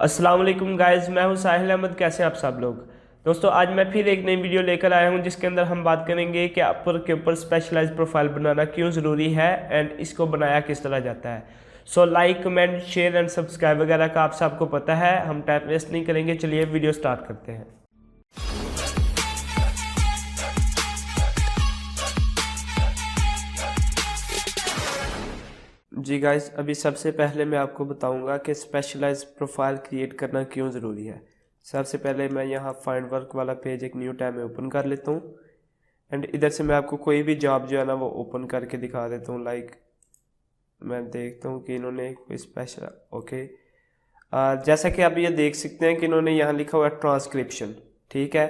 अस्सलाम वालेकुम गाइस, मैं हूं साहिल अहमद। कैसे हैं आप सब लोग। दोस्तों, आज मैं फिर एक नई वीडियो लेकर आया हूं जिसके अंदर हम बात करेंगे कि अपवर के ऊपर स्पेशलाइज्ड प्रोफाइल बनाना क्यों ज़रूरी है एंड इसको बनाया किस तरह जाता है। So like, comment, share and subscribe वगैरह का आप सबको पता है। हम टाइम वेस्ट नहीं करेंगे, चलिए वीडियो स्टार्ट करते हैं। जी गाइस, अभी सबसे पहले मैं आपको बताऊंगा कि स्पेशलाइज्ड प्रोफाइल क्रिएट करना क्यों ज़रूरी है। सबसे पहले मैं यहाँ फाइंड वर्क वाला पेज एक न्यू टैब में ओपन कर लेता हूँ एंड इधर से मैं आपको कोई भी जॉब जो है ना वो ओपन करके दिखा देता हूँ। लाइक मैं देखता हूँ कि इन्होंने कोई स्पेशल जैसा कि आप ये देख सकते हैं कि इन्होंने यहाँ लिखा हुआ है ट्रांसक्रिप्शन। ठीक है,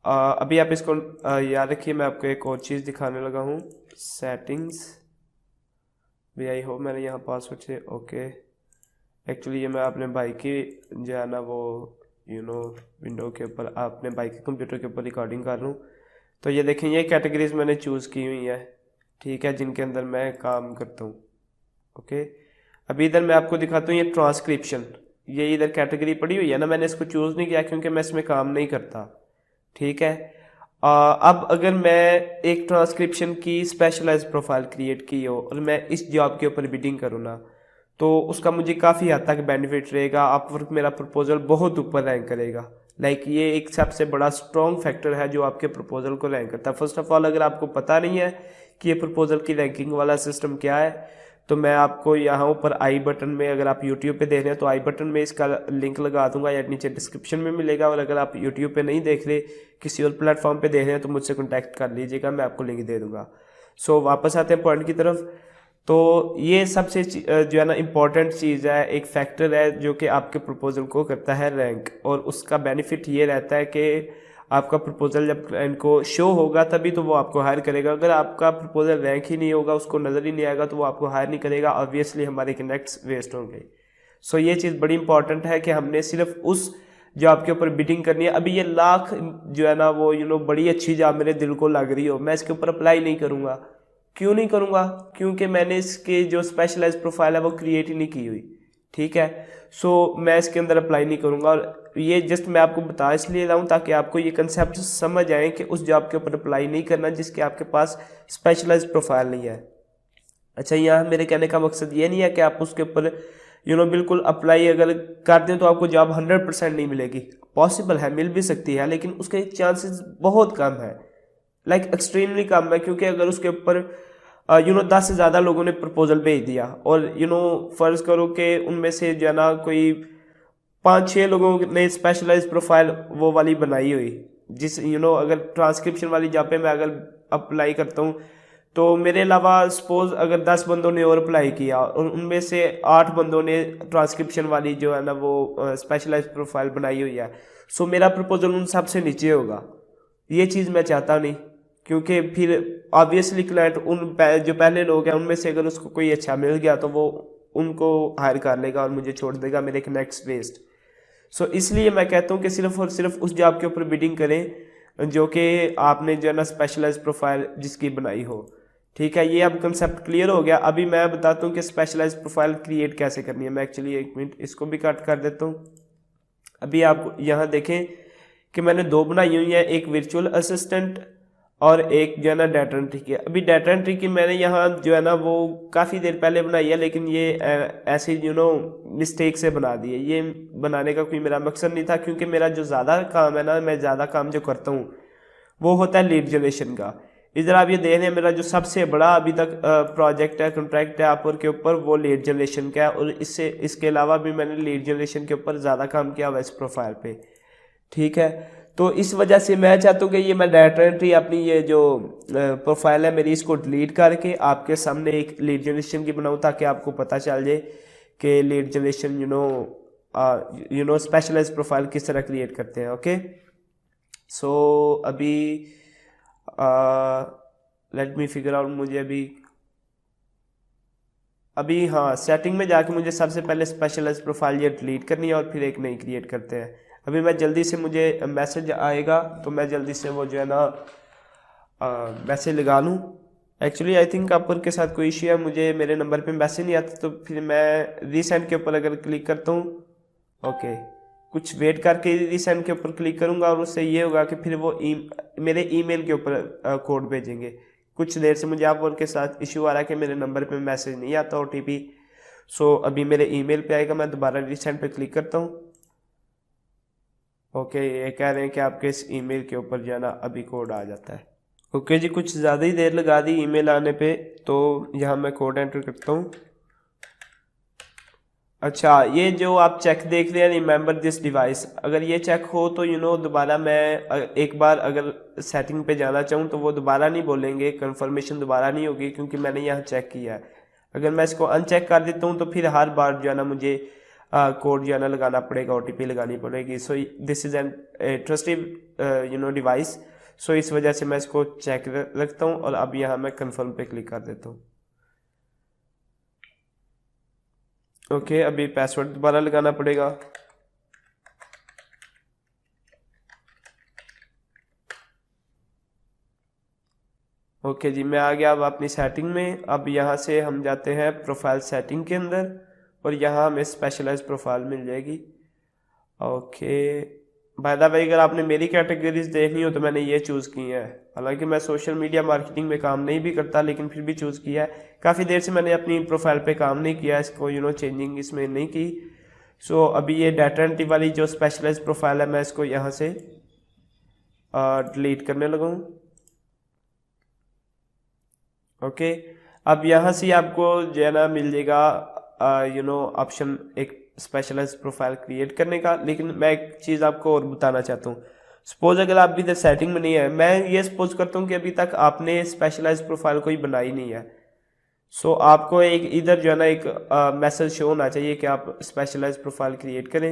अभी आप इसको याद रखिए। मैं आपको एक और चीज़ दिखाने लगा हूँ, सेटिंग्स भी। आई होप मैंने यहाँ पासवर्ड से ओके। एक्चुअली ये मैं अपने भाई की जो है ना वो विंडो के ऊपर, अपने भाई के कंप्यूटर के ऊपर रिकॉर्डिंग कर रहा हूँ। तो ये देखें, ये कैटेगरीज मैंने चूज़ की हुई है, ठीक है, जिनके अंदर मैं काम करता हूँ। ओके, अभी इधर मैं आपको दिखाता हूँ ये ट्रांसक्रिप्शन। ये इधर कैटेगरी पड़ी हुई है ना, मैंने इसको चूज़ नहीं किया क्योंकि मैं इसमें काम नहीं करता। ठीक है, अब अगर मैं एक ट्रांसक्रिप्शन की स्पेशलाइज्ड प्रोफाइल क्रिएट की हो और मैं इस जॉब के ऊपर बिडिंग करूँ ना, तो उसका मुझे काफ़ी हद तक बेनिफिट रहेगा। अपवर्क मेरा प्रपोजल बहुत ऊपर रैंक करेगा। लाइक ये एक सबसे बड़ा स्ट्रॉन्ग फैक्टर है जो आपके प्रपोजल को रैंक करता है। फर्स्ट ऑफ ऑल, अगर आपको पता नहीं है कि ये प्रपोजल की रैंकिंग वाला सिस्टम क्या है, तो मैं आपको यहाँ ऊपर आई बटन में, अगर आप यूट्यूब पे देख रहे हैं तो आई बटन में इसका लिंक लगा दूंगा या नीचे डिस्क्रिप्शन में मिलेगा। और अगर आप यूट्यूब पे नहीं देख रहे, किसी और प्लेटफॉर्म पे देख रहे हैं, तो मुझसे कॉन्टैक्ट कर लीजिएगा, मैं आपको लिंक दे दूंगा। सो वापस आते हैं पॉइंट की तरफ। तो ये सबसे जो है ना इम्पॉर्टेंट चीज़ है, एक फैक्टर है जो कि आपके प्रपोजल को करता है रैंक। और उसका बेनिफिट ये रहता है कि आपका प्रपोजल जब क्लाइंट को शो होगा तभी तो वो आपको हायर करेगा। अगर आपका प्रपोजल रैंक ही नहीं होगा, उसको नज़र ही नहीं आएगा, तो वो आपको हायर नहीं करेगा। ऑब्वियसली हमारे कनेक्ट्स वेस्ट होंगे। सो ये चीज़ बड़ी इंपॉर्टेंट है कि हमने सिर्फ उस जॉब के ऊपर बिडिंग करनी है। अभी ये लाख जो है ना वो बड़ी अच्छी जॉब मेरे दिल को लग रही हो, मैं इसके ऊपर अप्लाई नहीं करूँगा। क्यों नहीं करूँगा? क्योंकि मैंने इसके जो स्पेशलाइज्ड प्रोफाइल है वो क्रिएट ही नहीं की हुई। ठीक है, सो मैं इसके अंदर अप्लाई नहीं करूँगा। और ये जस्ट मैं आपको बता इसलिए रहा हूँ ताकि आपको ये कंसेप्ट समझ आए कि उस जॉब के ऊपर अप्लाई नहीं करना जिसके आपके पास स्पेशलाइज्ड प्रोफाइल नहीं है। अच्छा, यहाँ मेरे कहने का मकसद ये नहीं है कि आप उसके ऊपर बिल्कुल अप्लाई अगर कर दें तो आपको जॉब 100% नहीं मिलेगी। पॉसिबल है, मिल भी सकती है, लेकिन उसके चांसेस बहुत कम है। लाइक एक्सट्रीमली कम है। क्योंकि अगर उसके ऊपर 10 से ज़्यादा लोगों ने प्रपोजल भेज दिया और फर्ज करो कि उनमें से जो है ना कोई 5-6 लोगों ने स्पेशलाइज्ड प्रोफाइल वो वाली बनाई हुई, जिस अगर ट्रांसक्रिप्शन वाली जॉब पे मैं अगर अप्लाई करता हूँ, तो मेरे अलावा सपोज अगर 10 बंदों ने और अप्लाई किया और उनमें से 8 बंदों ने ट्रांसक्रिप्शन वाली जो है ना वो स्पेशलाइज्ड प्रोफाइल बनाई हुई है, सो मेरा प्रपोजल उन सबसे नीचे होगा। ये चीज़ मैं चाहता नहीं, क्योंकि फिर ऑब्वियसली क्लाइंट जो पहले लोग हैं उनमें से अगर उसको कोई अच्छा मिल गया तो वो उनको हायर कर लेगा और मुझे छोड़ देगा, मेरे कनेक्ट्स वेस्ट। सो इसलिए मैं कहता हूँ कि सिर्फ और सिर्फ उस जॉब के ऊपर बिडिंग करें जो कि आपने जो है ना स्पेशलाइज्ड प्रोफाइल जिसकी बनाई हो। ठीक है, ये अब कंसेप्ट क्लियर हो गया। अभी मैं बताता हूँ कि स्पेशलाइज्ड प्रोफाइल क्रिएट कैसे करनी है। मैं एक्चुअली 1 मिनट इसको भी कट कर देता हूँ। अभी आप यहाँ देखें कि मैंने 2 बनाई हुई है, एक वर्चुअल असिस्टेंट और एक जो है ना डाटा एंट्री की। अभी डाटा एंट्री की मैंने यहाँ जो है ना वो काफ़ी देर पहले बनाई है, लेकिन ये ऐसे मिस्टेक से बना दी है। ये बनाने का कोई मेरा मकसद नहीं था, क्योंकि मेरा जो ज़्यादा काम है ना, मैं ज़्यादा काम जो करता हूँ वो होता है लीड जनरेशन का। इधर आप ये देख रहे हैं, मेरा जो सबसे बड़ा अभी तक प्रोजेक्ट है, कॉन्ट्रैक्ट है अपवर्क के ऊपर, वो लीड जनरेशन का है। और इसके अलावा भी मैंने लीड जनरेशन के ऊपर ज़्यादा काम किया हुआ इस प्रोफाइल पे। ठीक है, तो इस वजह से मैं चाहता हूँ कि ये मैं डाटा एंट्री अपनी ये जो प्रोफाइल है मेरी, इसको डिलीट करके आपके सामने एक लीड जनरेशन की बनाऊँ, ताकि आपको पता चल जाए कि लीड जनरेशन स्पेशलाइज्ड प्रोफाइल किस तरह क्रिएट करते हैं। ओके, सो अभी लेट मी फिगर आउट। मुझे अभी हाँ, सेटिंग में जाके मुझे सबसे पहले स्पेशलाइज्ड प्रोफाइल ये डिलीट करनी है और फिर एक नई क्रिएट करते हैं। अभी मैं जल्दी से, मुझे मैसेज आएगा तो मैं जल्दी से वो जो है ना मैसेज लगा लूँ। एक्चुअली आई थिंक अपवर्क के साथ कोई इश्यू है, मुझे मेरे नंबर पे मैसेज नहीं आता, तो फिर मैं रीसेंड के ऊपर अगर क्लिक करता हूँ ओके, कुछ वेट करके रीसेंड के ऊपर क्लिक करूंगा और उससे ये होगा कि फिर वो मेरे ईमेल के ऊपर कोड भेजेंगे। कुछ देर से मुझे आप के साथ इशू आ रहा है कि मेरे नंबर पे मैसेज नहीं आता OTP। सो अभी मेरे ईमेल पे आएगा, मैं दोबारा रीसेंड पे क्लिक करता हूँ। ओके, ये कह रहे हैं कि आपके इस ईमेल के ऊपर जो है ना अभी कोड आ जाता है। ओके जी, कुछ ज़्यादा ही देर लगा दी ईमेल आने पे, तो यहाँ मैं कोड एंटर करता हूँ। अच्छा, ये जो आप चेक देख रहे हैं रिमेंबर दिस डिवाइस, अगर ये चेक हो तो दोबारा मैं एक बार अगर सेटिंग पे जाना चाहूँ तो वो दोबारा नहीं बोलेंगे, कंफर्मेशन दोबारा नहीं होगी क्योंकि मैंने यहाँ चेक किया है। अगर मैं इसको अनचेक कर देता हूँ तो फिर हर बार जो है ना मुझे कोड जो है ना लगाना पड़ेगा, OTP लगानी पड़ेगी। So this is an trusted device. So इस वजह से मैं इसको चेक रखता हूँ और अब यहाँ मैं कन्फर्म पे क्लिक कर देता हूँ। ओके, अभी पासवर्ड दोबारा लगाना पड़ेगा। ओके जी, मैं आ गया अब अपनी सेटिंग में। अब यहाँ से हम जाते हैं प्रोफाइल सेटिंग के अंदर और यहाँ हमें स्पेशलाइज प्रोफाइल मिल जाएगी। ओके, बाय द वे अगर आपने मेरी कैटेगरीज देखनी हो तो मैंने ये चूज़ की है। हालांकि मैं सोशल मीडिया मार्केटिंग में काम नहीं भी करता लेकिन फिर भी चूज़ किया है। काफ़ी देर से मैंने अपनी प्रोफाइल पे काम नहीं किया, इसको चेंजिंग इसमें नहीं की। सो अभी ये डाटा एंट्री वाली जो स्पेशलाइज प्रोफाइल है मैं इसको यहाँ से डिलीट करने लगा हूँ। ओके, अब यहाँ से आपको जो है ना मिल जाएगा ऑप्शन एक स्पेशलाइज प्रोफाइल क्रिएट करने का। लेकिन मैं एक चीज़ आपको और बताना चाहता हूँ। सपोज अगर आप इधर सेटिंग में नहीं है, मैं ये सपोज करता हूँ कि अभी तक आपने स्पेशलाइज प्रोफाइल कोई बनाई नहीं है। सो आपको एक इधर जो है ना एक मैसेज शो होना चाहिए कि आप स्पेशलाइज प्रोफाइल क्रिएट करें।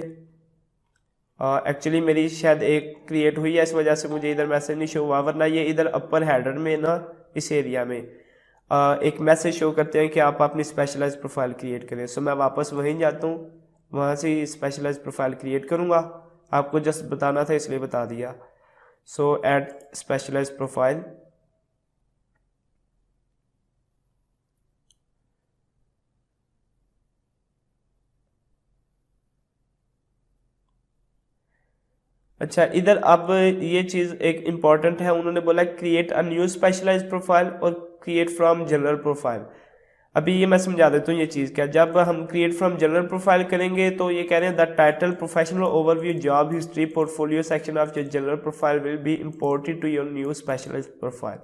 एक्चुअली मेरी शायद एक क्रिएट हुई है, इस वजह से मुझे इधर मैसेज नहीं शो हुआ, वरना ये इधर अपर हेडर में ना इस एरिया में एक मैसेज शो करते हैं कि आप अपनी स्पेशलाइज प्रोफाइल क्रिएट करें। सो मैं वापस वहीं जाता हूँ, वहाँ से स्पेशलाइज प्रोफाइल क्रिएट करूँगा। आपको जस्ट बताना था इसलिए बता दिया। So add specialize profile. अच्छा, इधर अब ये चीज़ एक इम्पॉर्टेंट है, उन्होंने बोला create a new specialize profile और क्रिएट फ्रॉम जनरल प्रोफाइल। अभी ये मैं समझा देता हूँ ये चीज़ क्या। जब हम क्रिएट फ्रॉम जनरल प्रोफाइल करेंगे तो ये कह रहे हैं the title, professional overview, job history, portfolio section of your general profile will be imported to your new specialize profile.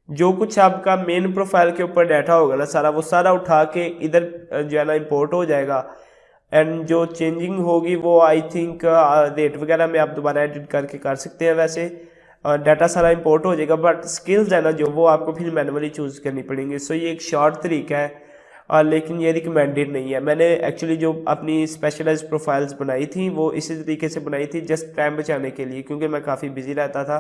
जो कुछ आपका मेन प्रोफाइल के ऊपर डाटा होगा ना सारा, वो सारा उठा के इधर जो है ना इम्पोर्ट हो जाएगा। एंड जो चेंजिंग होगी वो आई थिंक डेट वगैरह में आप दोबारा एडिट करके कर सकते हैं। वैसे डाटा सारा इंपोर्ट हो जाएगा, बट स्किल्स है ना जो, वो आपको फिर मैनुअली चूज़ करनी पड़ेंगी। सो ये एक शॉर्ट तरीका है लेकिन ये रिकमेंडेड नहीं है। मैंने एक्चुअली जो अपनी स्पेशलाइज प्रोफाइल्स बनाई थी वो इसी तरीके से बनाई थी, जस्ट टाइम बचाने के लिए, क्योंकि मैं काफ़ी बिजी रहता था।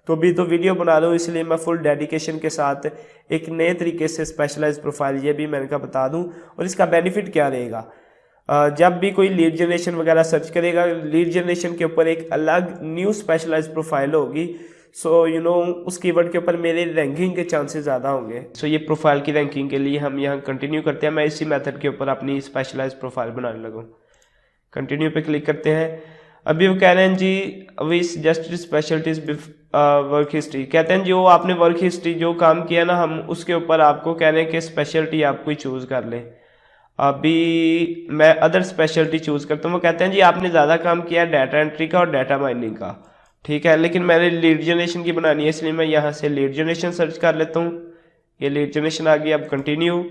तो भी तो वीडियो बना लूँ, इसलिए मैं फुल डेडिकेशन के साथ एक नए तरीके से स्पेशलाइज प्रोफाइल ये भी मैंने कहा बता दूँ। और इसका बेनिफिट क्या रहेगा, जब भी कोई लीड जनरेशन वगैरह सर्च करेगा, लीड जनरेशन के ऊपर एक अलग न्यू स्पेशलाइज प्रोफाइल होगी। सो उस कीवर्ड के ऊपर मेरे रैंकिंग के चांसेस ज़्यादा होंगे। सो ये प्रोफाइल की रैंकिंग के लिए हम यहाँ कंटिन्यू करते हैं। मैं इसी मेथड के ऊपर अपनी स्पेशलाइज प्रोफाइल बनाने लगा। कंटिन्यू पे क्लिक करते हैं। अभी वो कह रहे हैं जी we suggest specialities work history, कहते हैं जो आपने वर्क हिस्ट्री जो काम किया ना, हम उसके ऊपर आपको कह रहे हैं कि स्पेशलिटी आप कोई चूज़ कर लें। अभी मैं अदर स्पेशलिटी चूज़ करता हूँ। वो कहते हैं जी आपने ज़्यादा काम किया डाटा एंट्री का और डाटा माइनिंग का, ठीक है, लेकिन मैंने लीड जनरेशन की बनानी है, इसलिए मैं यहाँ से लीड जनरेशन सर्च कर लेता हूँ। ये लीड जनरेशन आ गई। अब कंटिन्यू।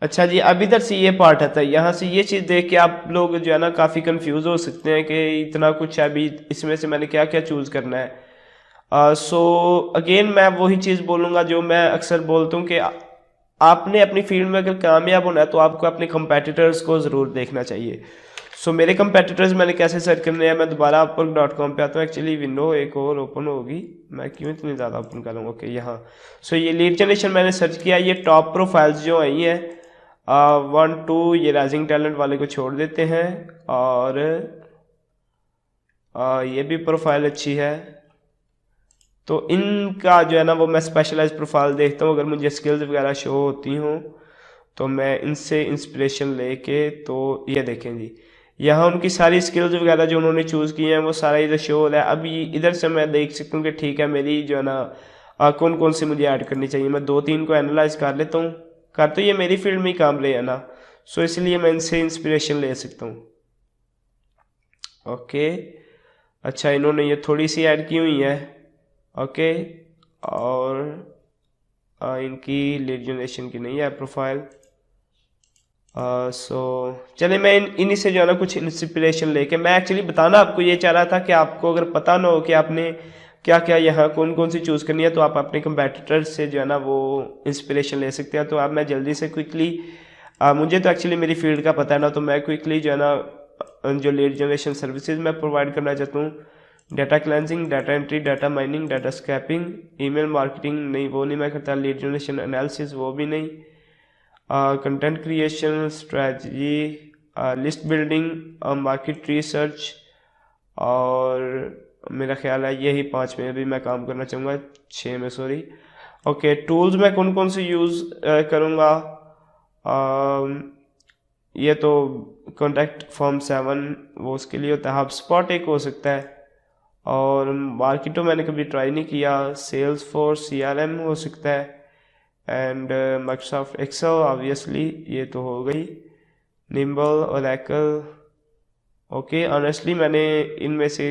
अच्छा जी, अब इधर से ये पार्ट आता है, यहाँ से ये चीज़ देख के आप लोग जो है ना काफ़ी कंफ्यूज हो सकते हैं कि इतना कुछ है, अभी इसमें से मैंने क्या क्या चूज़ करना है। सो अगेन मैं वही चीज़ बोलूँगा जो मैं अक्सर बोलता हूँ कि आपने अपनी फील्ड में अगर कामयाब होना है तो आपको अपने कंपेटिटर्स को ज़रूर देखना चाहिए। सो मेरे कंपेटिटर्स मैंने कैसे सर्च करने हैं, मैं दोबारा upwork.com पे आता हूँ। एक्चुअली विंडो एक और ओपन होगी, मैं क्यों इतनी ज़्यादा ओपन करूँगा। ओके, यहाँ सो ये लीड जनरेशन मैंने सर्च किया। ये टॉप प्रोफाइल्स जो आई हैं 1 2, ये राइजिंग टैलेंट वाले को छोड़ देते हैं और ये भी प्रोफाइल अच्छी है। तो इनका जो है ना वो मैं स्पेशलाइज प्रोफाइल देखता हूँ, अगर मुझे स्किल्स वगैरह शो होती हूँ तो मैं इनसे इंस्पिरेशन लेके, तो ये देखें जी, यहाँ उनकी सारी स्किल्स वगैरह जो उन्होंने चूज़ की हैं वो सारा इधर शो हो रहा है। अभी इधर से मैं देख सकता हूँ कि ठीक है, मेरी जो है ना कौन कौन सी मुझे ऐड करनी चाहिए। मैं 2-3 को एनालाइज कर लेता हूँ, कर तो ये मेरी फील्ड में ही काम रहे हैं ना, सो इसलिए मैं इनसे इंस्पिरेशन ले सकता हूँ। ओके, अच्छा इन्होंने ये थोड़ी सी ऐड की हुई है। ओके, और इनकी लीड जनरेशन की नहीं है प्रोफाइल। सो चले मैं इन्हीं से जो है ना कुछ इंस्पिरेशन लेके, मैं एक्चुअली बताना आपको ये चाह रहा था कि आपको अगर पता ना हो कि आपने क्या क्या यहाँ कौन कौन सी चूज़ करनी है, तो आप अपने कंपेटिटर से जो है ना वो इंस्पिरेशन ले सकते हैं। तो आप मैं जल्दी से क्विकली, मुझे तो एक्चुअली मेरी फील्ड का पता है ना, तो मैं क्विकली जो है ना जो लीड जनरेशन सर्विसेज मैं प्रोवाइड करना चाहता हूँ, data cleansing, data entry, data mining, data scraping, email marketing नहीं, वो नहीं मैं करता, लीड जनरेशन एनालिसिस वो भी नहीं, content creation strategy, list building, market research, और मेरा ख्याल है यही 5 में भी मैं काम करना चाहूँगा, 6 में सॉरी। ओके, टूल्स मैं कौन कौन से यूज़ करूँगा, ये तो कॉन्टैक्ट फॉर्म 7 वो उसके लिए होता है, हबस्पॉट एक हो सकता है, और मार्केटो मैंने कभी ट्राई नहीं किया, सेल्स फोर्स CRM हो सकता है, एंड माइक्रोसॉफ्ट एक्सेल ऑब्वियसली ये तो हो गई, निम्बल, ओरेकल। ओके, ऑनेस्टली मैंने इनमें से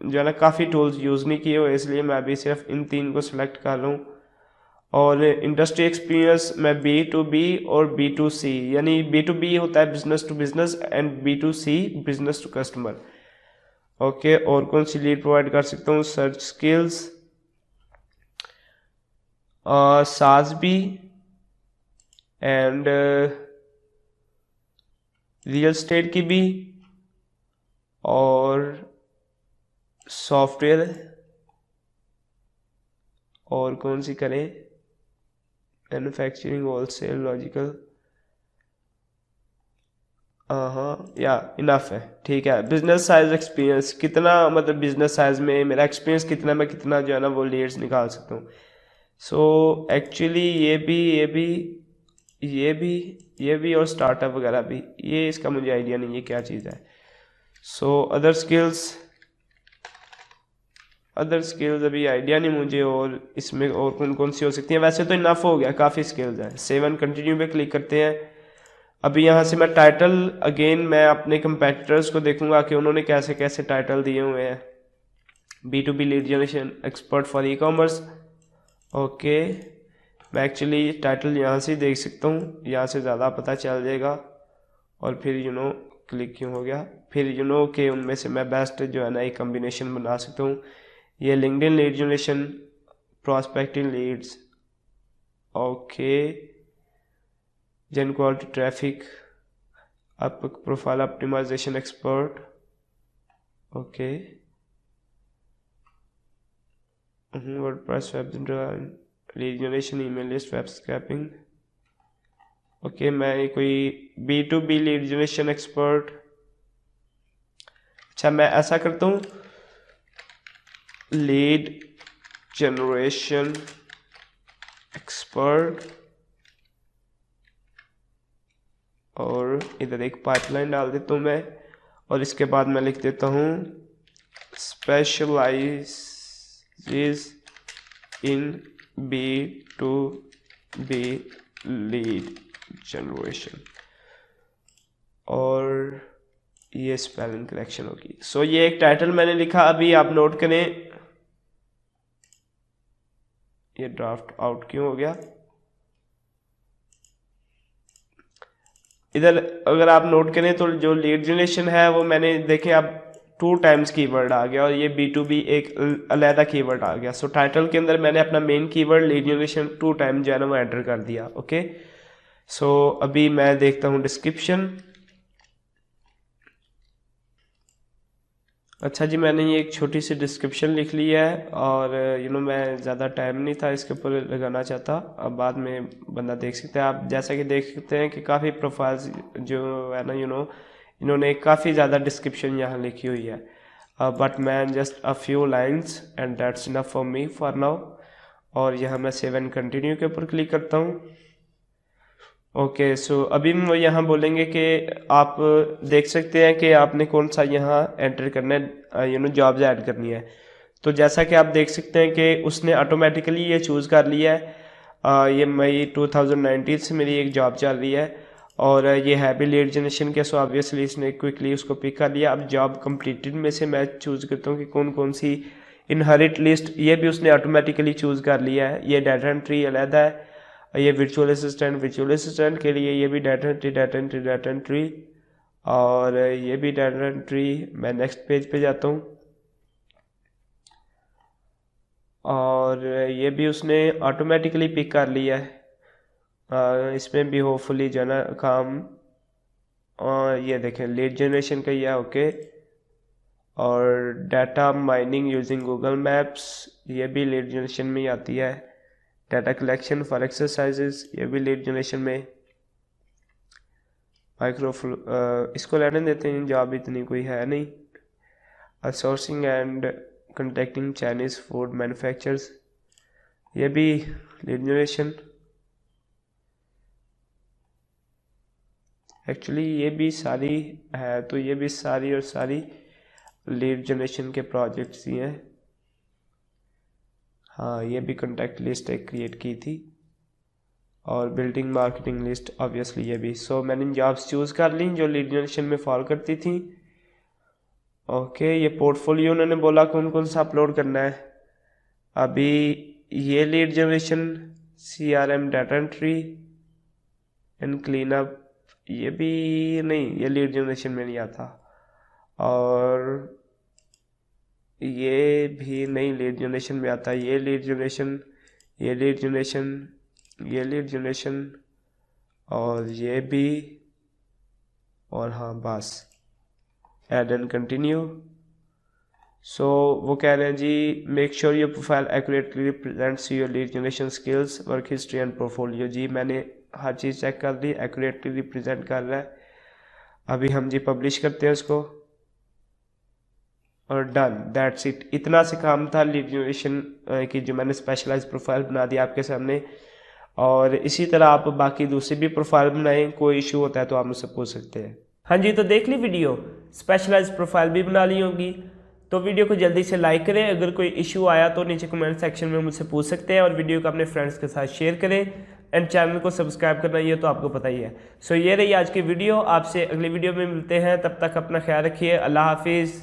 जो है ना काफ़ी टूल्स यूज़ नहीं किए हुए, इसलिए मैं अभी सिर्फ इन 3 को सिलेक्ट कर लूँ। और इंडस्ट्री एक्सपीरियंस मैं B2B और B2C, यानी B2B होता है business to business, and B2C business to customer. Okay, और कौन सी लीड प्रोवाइड कर सकता हूँ, सर्च स्किल्स, साज भी, एंड रियल एस्टेट की भी, और सॉफ्टवेयर, और कौन सी करें, मैन्युफैक्चरिंग, होलसेल, लॉजिकल, हाँ या इनफ है, ठीक है। बिजनेस साइज एक्सपीरियंस कितना, मतलब बिजनेस साइज में मेरा एक्सपीरियंस कितना, मैं कितना जो है ना वो लीड्स निकाल सकता हूँ। सो एक्चुअली ये भी और स्टार्टअप वगैरह भी, ये इसका मुझे आइडिया नहीं है क्या चीज़ है। सो अदर स्किल्स अभी आइडिया नहीं मुझे, और इसमें और कौन कौन सी हो सकती हैं। वैसे तो इनफ हो गया, काफ़ी स्किल्स हैं। 7 कंटिन्यू पे क्लिक करते हैं। अभी यहाँ से मैं टाइटल, अगेन मैं अपने कंपेटिटर्स को देखूंगा कि उन्होंने कैसे कैसे टाइटल दिए हुए हैं। B2B lead generation expert for ecommerce. Okay, मैं एक्चुअली टाइटल यहाँ से देख सकता हूँ, यहाँ से ज़्यादा पता चल जाएगा। और फिर क्लिक क्यों हो गया, फिर कि उनमें से मैं बेस्ट जो है ना एक कम्बिनेशन बना सकता हूँ। ये LinkedIn lead generation, prospecting leads, okay, gen quality traffic, आप profile optimization expert, okay, WordPress web lead generation, email list, web scraping. Okay, मैं कोई B2B लीड जनरेशन एक्सपर्ट। अच्छा, मैं ऐसा करता हूँ, लीड जनरेशन एक्सपर्ट, और इधर एक पाइपलाइन डाल देता हूँ मैं, और इसके बाद मैं लिख देता हूँ स्पेशलाइजेस इन B2B लीड जनरेशन, और ये स्पेलिंग करेक्शन होगी। सो ये एक टाइटल मैंने लिखा। अभी आप नोट करें, ये ड्राफ्ट आउट क्यों हो गया। इधर अगर आप नोट करें तो जो लीड जनरेशन है वो मैंने देखें अब 2 टाइम्स कीवर्ड आ गया, और ये B2B एक अलहदा कीवर्ड आ गया। सो टाइटल के अंदर मैंने अपना main keyword lead generation 2 time जो है ना वो एंटर कर दिया। ओके, सो अभी मैं देखता हूँ डिस्क्रिप्शन। अच्छा जी, मैंने ये एक छोटी सी डिस्क्रिप्शन लिख ली है, और मैं ज़्यादा टाइम नहीं था इसके ऊपर लगाना चाहता, अब बाद में बंदा देख सकता है। आप जैसा कि देख सकते हैं कि काफ़ी प्रोफाइल्स जो है ना इन्होंने काफ़ी ज़्यादा डिस्क्रिप्शन यहाँ लिखी हुई है, but man just a few lines and that's enough for me for now. और यहाँ मैं सेव एंड कंटिन्यू के ऊपर क्लिक करता हूँ। ओके, सो अभी वो यहाँ बोलेंगे कि आप देख सकते हैं कि आपने कौन सा यहाँ एंटर करना है, जॉब्स ऐड करनी है। तो जैसा कि आप देख सकते हैं कि उसने ऑटोमेटिकली ये चूज़ कर लिया है। ये मई 2019 से मेरी एक जॉब चल रही है और ये है भी लीड जनरेशन के, सो ऑब्वियसली इसने क्विकली उसको पिक कर लिया। अब जॉब कंप्लीटेड में से मैं चूज़ करता हूँ कि कौन कौन सी इनहेरिट लिस्ट, ये भी उसने ऑटोमेटिकली चूज़ कर लिया है। ये डाटा एंट्री अलहदा है, ये वर्चुअल असिस्टेंट के लिए ये भी डाटा एंट्री और ये भी डाटा एंट्री। मैं नेक्स्ट पेज पे जाता हूँ और ये भी उसने ऑटोमेटिकली पिक कर लिया है। इसमें भी होपफुली जो है ना काम, ये देखें लीड जनरेशन का ये ओके। और data mining using Google maps, ये भी लीड जनरेशन में ही आती है। डाटा कलेक्शन फॉर एक्सरसाइजेस, ये भी लीड जनरेशन में। इसको लेने देते हैं, जॉब इतनी कोई है नहीं। Sourcing and contacting Chinese food manufacturers, ये भी लीड जनरेशन। एक्चुअली ये भी सारी है, तो ये भी सारी और सारी लीड जनरेशन के प्रोजेक्ट्स ही हैं। हाँ, ये भी कॉन्टैक्ट लिस्ट एक क्रिएट की थी और बिल्डिंग मार्केटिंग लिस्ट ऑब्वियसली ये भी। सो मैंने जॉब्स चूज़ कर ली जो लीड जनरेशन में फॉल करती थी। ओके, ये पोर्टफोलियो उन्होंने बोला कौन कौन सा अपलोड करना है। अभी ये lead generation, CRM data entry and clean up, ये भी नहीं, ये लीड जनरेशन में नहीं आता। और ये भी नहीं लीड जनरेशन में आता। ये लीड जनरेशन, ये लीड जनरेशन, ये लीड जनरेशन और ये भी। और हाँ बस, ऐड एंड कंटिन्यू। सो वो कह रहे हैं जी make sure your profile accurately represents your lead generation skills, work history and portfolio. जी मैंने हर चीज़ चेक कर ली, एक्यूरेटली रिप्रेजेंट कर रहा है। अभी हम जी पब्लिश करते हैं उसको और डन, दैट्स इट। इतना से काम था लीड जनरेशन की, जो मैंने स्पेशलाइज प्रोफाइल बना दी आपके सामने। और इसी तरह आप बाकी दूसरी भी प्रोफाइल बनाएं, कोई इशू होता है तो आप मुझसे पूछ सकते हैं। हाँ जी, तो देख ली वीडियो, स्पेशलाइज प्रोफाइल भी बना ली होगी। तो वीडियो को जल्दी से लाइक करें, अगर कोई इशू आया तो नीचे कमेंट सेक्शन में मुझसे पूछ सकते हैं, और वीडियो को अपने फ्रेंड्स के साथ शेयर करें एंड चैनल को सब्सक्राइब करना ये तो आपको पता ही है। सो ये रही आज की वीडियो, आपसे अगली वीडियो में मिलते हैं, तब तक अपना ख्याल रखिए। अल्लाह हाफिज़।